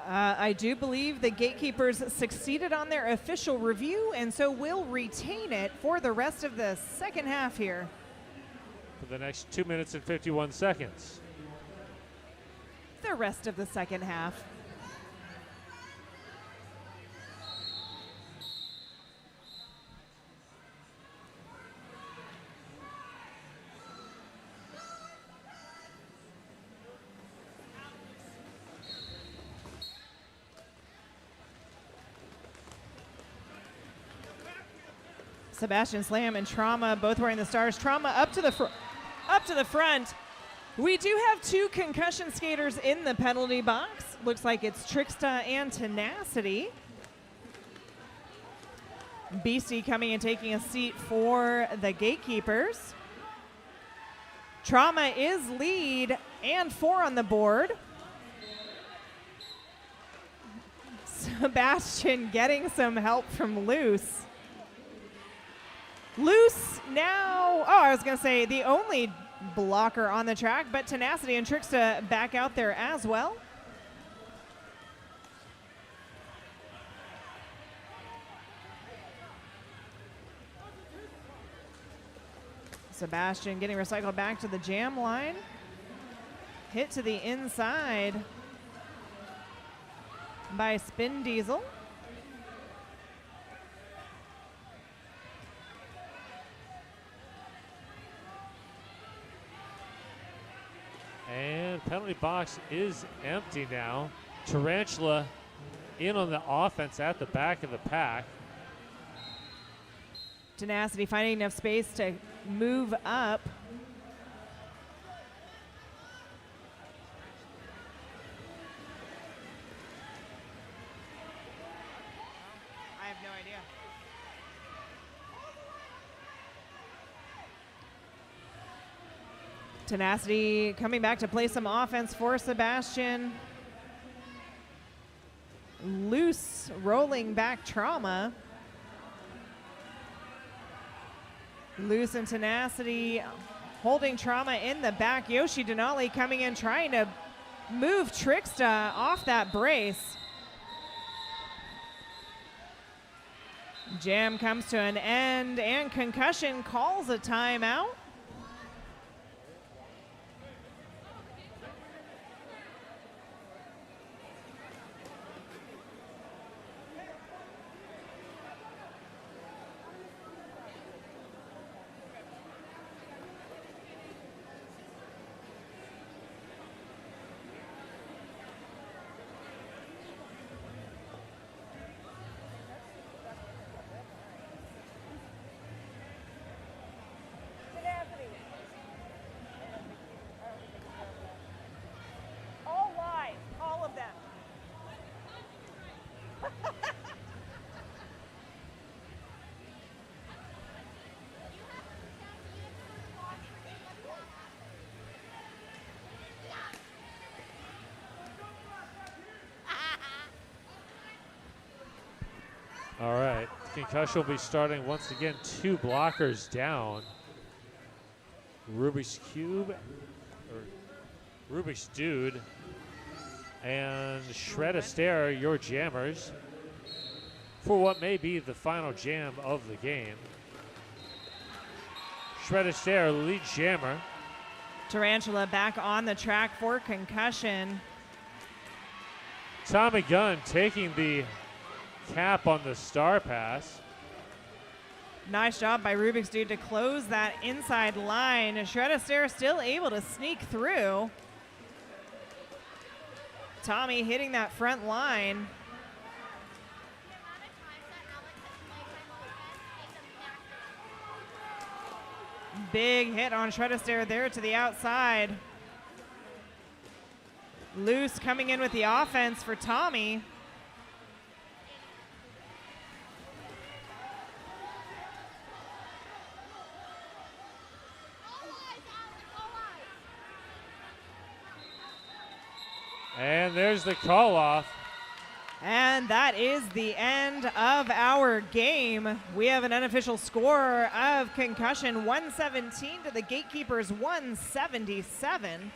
I do believe the Gatekeepers succeeded on their official review and so will retain it for the rest of the second half here. For the next 2 minutes and 51 seconds. The rest of the second half. Sebastian Slam and Trauma both wearing the stars. Trauma up to the front. We do have two concussion skaters in the penalty box. Looks like it's Trixta and Tenacity. Beastie coming and taking a seat for the Gatekeepers. Trauma is lead and 4 on the board. Sebastian getting some help from Loose. Loose now, I was going to say the only blocker on the track, but Tenacity and Trixta back out there as well. Sebastian getting recycled back to the jam line. Hit to the inside by Spin Diesel. And penalty box is empty now. Tarantula in on the offense at the back of the pack. Tenacity finding enough space to move up. I have no idea. Tenacity coming back to play some offense for Sebastian. Loose rolling back trauma. Loose and Tenacity holding trauma in the back. Yoshi Denali coming in trying to move Trixta off that brace. Jam comes to an end and Concussion calls a timeout. All live, all of them. All right, Concussion will be starting once again, 2 blockers down. Rubik's Cube, or Rubik's Dude, and Shred Astaire, your jammers, for what may be the final jam of the game. Shred Astaire, lead jammer. Tarantula back on the track for Concussion. Tommy Gunn taking the cap on the star pass. Nice job by Rubik's Dude to close that inside line. Shred Astaire still able to sneak through. Tommy hitting that front line. Big hit on Shred Astaire there to the outside. Loose coming in with the offense for Tommy. And there's the call off. And that is the end of our game. We have an unofficial score of Concussion 117 to the Gatekeepers 177.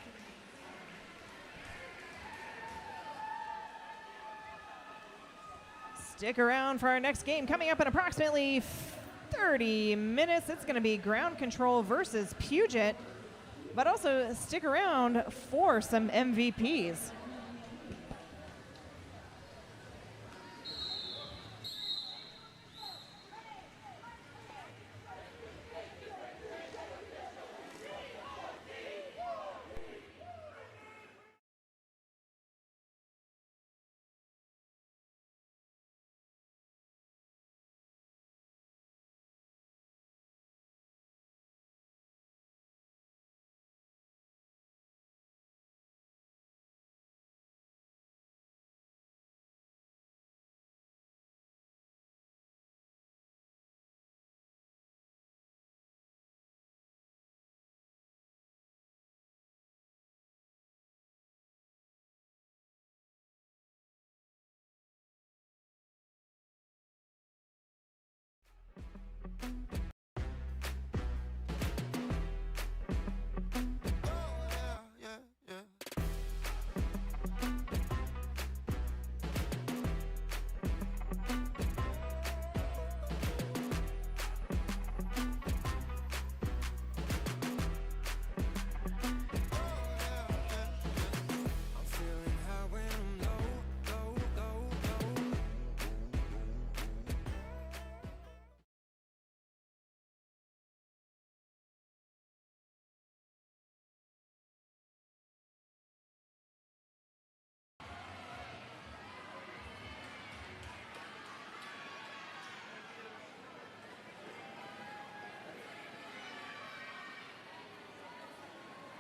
Stick around for our next game coming up in approximately 30 minutes. It's going to be Ground Control versus Puget, but also stick around for some MVPs.